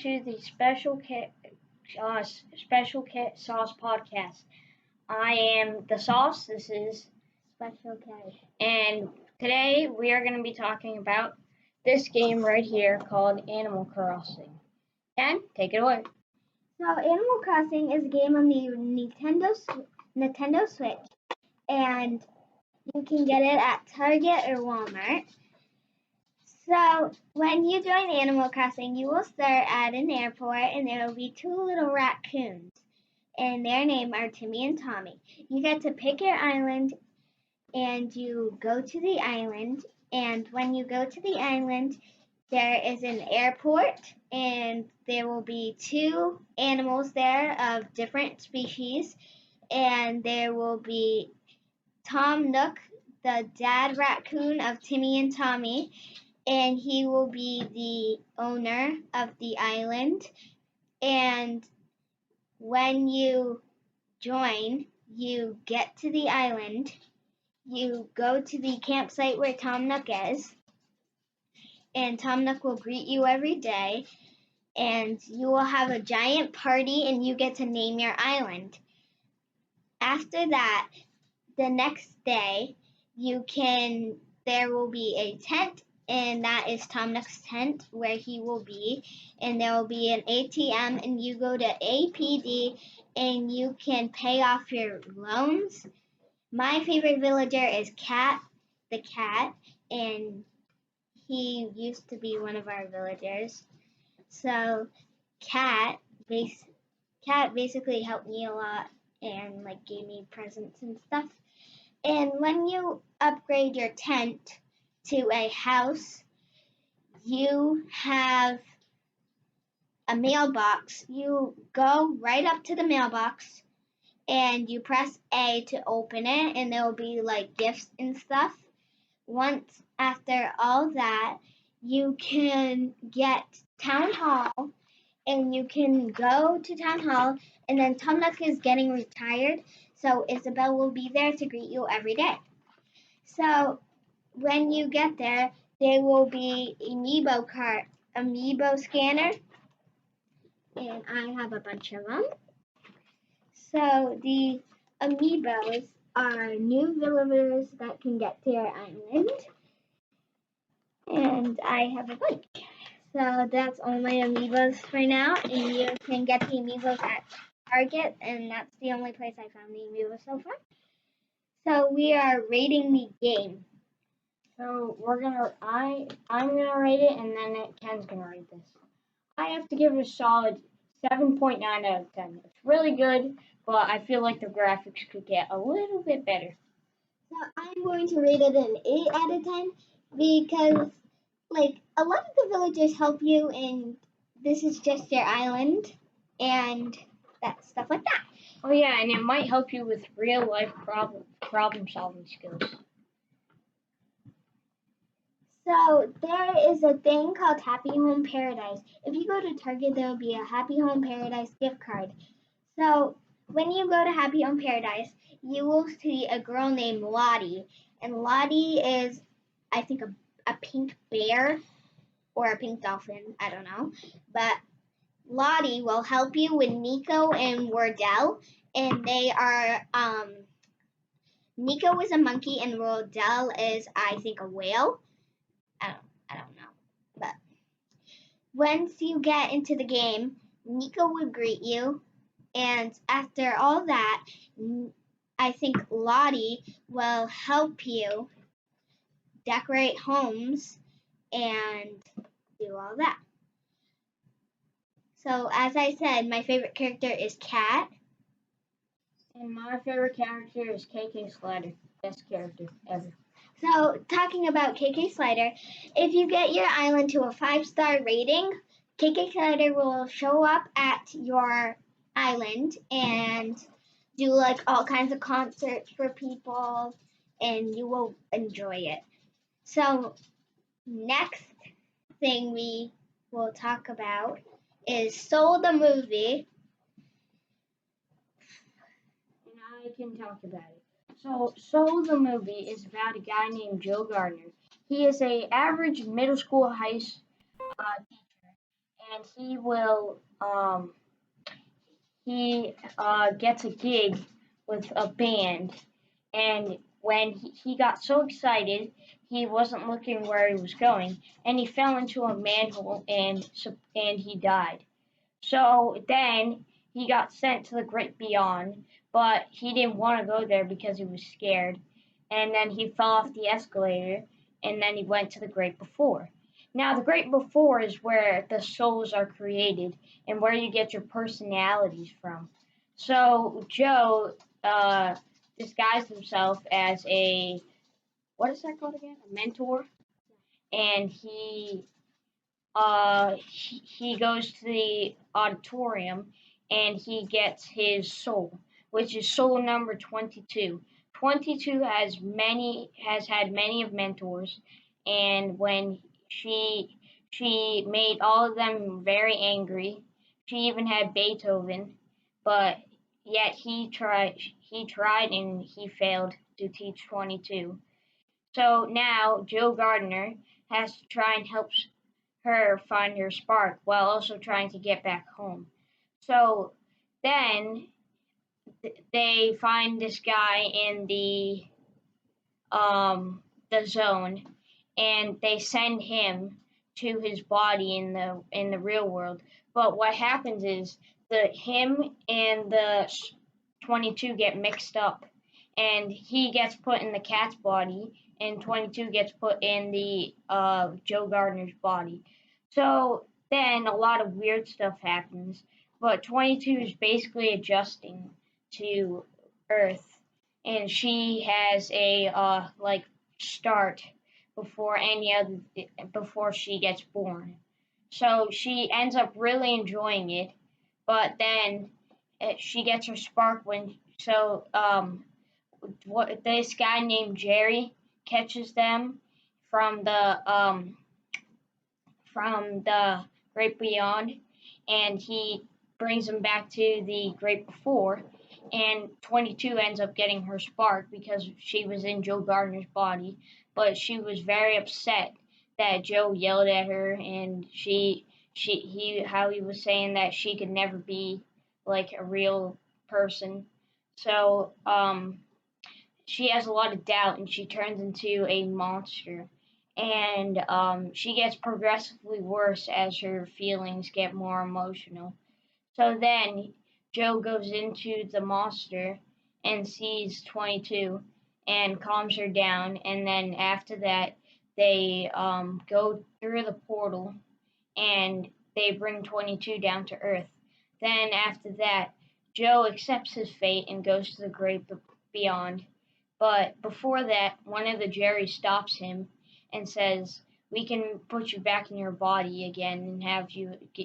to the Special Cat Sauce podcast. I am the Sauce. This is Special K. and today we are going to be talking about this game right here called Animal Crossing. Ken, take it away. So Animal Crossing is a game on the Nintendo Switch, and you can get it at Target or Walmart. So when you join Animal Crossing, you will start at an airport, and there will be two little raccoons, and their name are Timmy and Tommy. You get to pick your island, and you go to the island, and when you go to the island, there is an airport, and there will be two animals there of different species, and there will be Tom Nook, the dad raccoon of Timmy and Tommy, and he will be the owner of the island. And when you join, you get to the island, you go to the campsite where Tom Nook is, and Tom Nook will greet you every day, and you will have a giant party, and you get to name your island. After that, the next day, there will be a tent, and that is Tom Nook's tent where he will be, and there will be an ATM, and you go to APD, and you can pay off your loans. My favorite villager is Cat, the cat, and he used to be one of our villagers. So Cat basically helped me a lot and gave me presents and stuff. And when you upgrade your tent to a house, you have a mailbox. You go right up to the mailbox and you press A to open it, and there will be gifts and stuff. Once after all that, you can get Town Hall, and you can go to Town Hall, and then Tom Nook is getting retired, so Isabel will be there to greet you every day. So when you get there, there will be amiibo scanner, and I have a bunch of them. So the amiibos are new villagers that can get to your island, and I have a bunch. So that's all my amiibos for now, and you can get the amiibos at Target, and that's the only place I found the amiibos so far. So we are rating the game. So I'm gonna rate it, and then Ken's gonna rate this. I have to give it a solid 7.9 out of 10. It's really good, but I feel like the graphics could get a little bit better. So I'm going to rate it an 8 out of 10 because, a lot of the villagers help you, and this is just your island, and that stuff like that. Oh yeah, and it might help you with real life problem solving skills. So there is a thing called Happy Home Paradise. If you go to Target, there will be a Happy Home Paradise gift card. So when you go to Happy Home Paradise, you will see a girl named Lottie. And Lottie is, I think, a pink bear or a pink dolphin. I don't know. But Lottie will help you with Nico and Wardell. And they are, Nico is a monkey and Wardell is, I think, a whale. I don't know. But once you get into the game, Nico will greet you. And after all that, I think Lottie will help you decorate homes and do all that. So as I said, my favorite character is Cat. And my favorite character is KK Slider. Best character ever. So talking about KK Slider, if you get your island to a 5-star rating, KK Slider will show up at your island and do all kinds of concerts for people, and you will enjoy it. So next thing we will talk about is Soul the movie. And I can talk about it. So Soul the movie is about a guy named Joe Gardner. He is a average middle school teacher, and he gets a gig with a band, and when he got so excited, he wasn't looking where he was going, and he fell into a manhole and he died. So then he got sent to the great beyond, but he didn't want to go there because he was scared. And then he fell off the escalator, and then he went to the great before. Now, the great before is where the souls are created and where you get your personalities from. So Joe disguised himself as what is that called again? A mentor, and he goes to the auditorium and he gets his soul, which is soul number 22. 22 has had many of mentors, and when she made all of them very angry. She even had Beethoven, but yet he tried and he failed to teach 22. So now Joe Gardner has to try and help her find her spark while also trying to get back home. So then they find this guy in the zone, and they send him to his body in the real world. But what happens is the him and the 22 get mixed up, and he gets put in the cat's body, and 22 gets put in the Joe Gardner's body. So then a lot of weird stuff happens, but 22 is basically adjusting to Earth, and she has a start before she gets born. So she ends up really enjoying it, but then she gets her spark when what this guy named Jerry catches them from the great beyond, and he brings them back to the great before, and 22 ends up getting her spark because she was in Joe Gardner's body, but she was very upset that Joe yelled at her, and he was saying that she could never be like a real person. So she has a lot of doubt, and she turns into a monster, and she gets progressively worse as her feelings get more emotional. So then Joe goes into the monster and sees 22 and calms her down, and then after that they go through the portal and they bring 22 down to Earth. Then after that, Joe accepts his fate and goes to the great beyond. But before that, one of the Jerrys stops him and says, "We can put you back in your body again and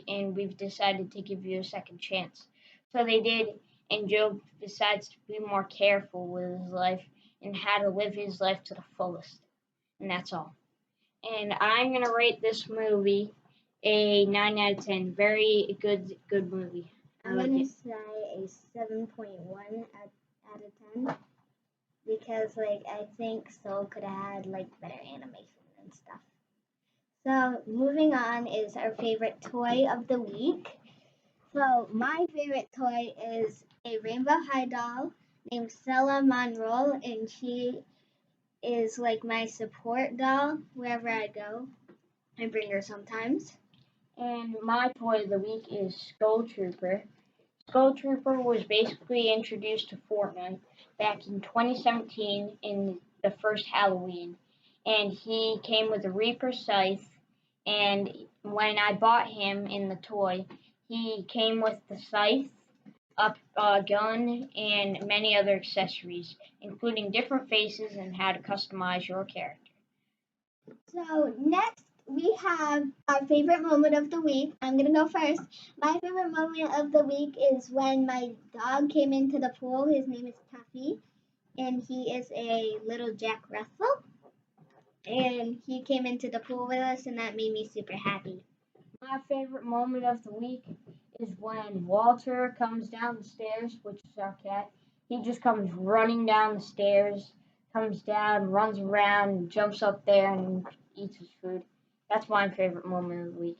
and we've decided to give you a second chance." So they did, and Joe decides to be more careful with his life and how to live his life to the fullest. And that's all. And I'm gonna rate this movie a 9 out of 10. Very good movie. I'm gonna say a 7.1 out of 10 because I think Soul could have had better animation and stuff. So moving on is our favorite toy of the week. So my favorite toy is a Rainbow High doll named Stella Monroe, and she is my support doll wherever I go. I bring her sometimes. And my toy of the week is Skull Trooper. Skull Trooper was basically introduced to Fortnite back in 2017 in the first Halloween. And he came with a Reaper scythe, and when I bought him in the toy, he came with the scythe, a gun, and many other accessories, including different faces and how to customize your character. So next we have our favorite moment of the week. I'm gonna go first. My favorite moment of the week is when my dog came into the pool. His name is Tuffy, and he is a little Jack Russell. And he came into the pool with us, and that made me super happy. My favorite moment of the week is when Walter comes down the stairs, which is our cat. He just comes running down the stairs, comes down, runs around, jumps up there, and eats his food. That's my favorite moment of the week.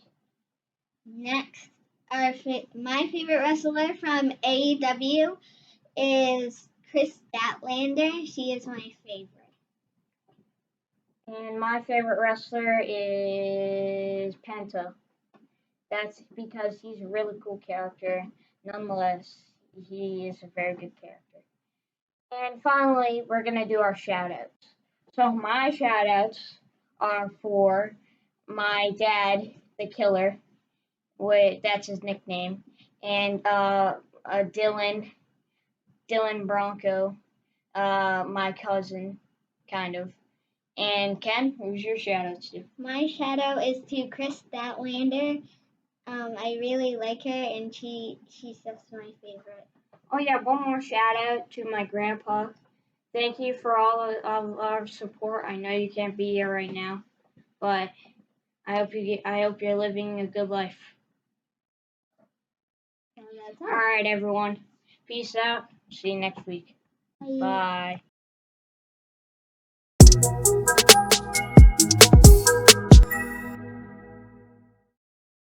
Next, my favorite wrestler from AEW is Chris Statlander. She is my favorite. And my favorite wrestler is Penta. That's because he's a really cool character. Nonetheless, he is a very good character. And finally, we're going to do our shout outs. So, my shout outs are for my dad, the killer. That's his nickname. And Dylan Bronco, my cousin, kind of. And Ken, who's your shout outs to? My shout out is to Chris Statlander. I really like her, and she's just my favorite. Oh yeah, one more shout out to my grandpa. Thank you for all of our support. I know you can't be here right now, but I hope you're living a good life. And that's All right, everyone. Peace out. See you next week. all. Bye. Bye.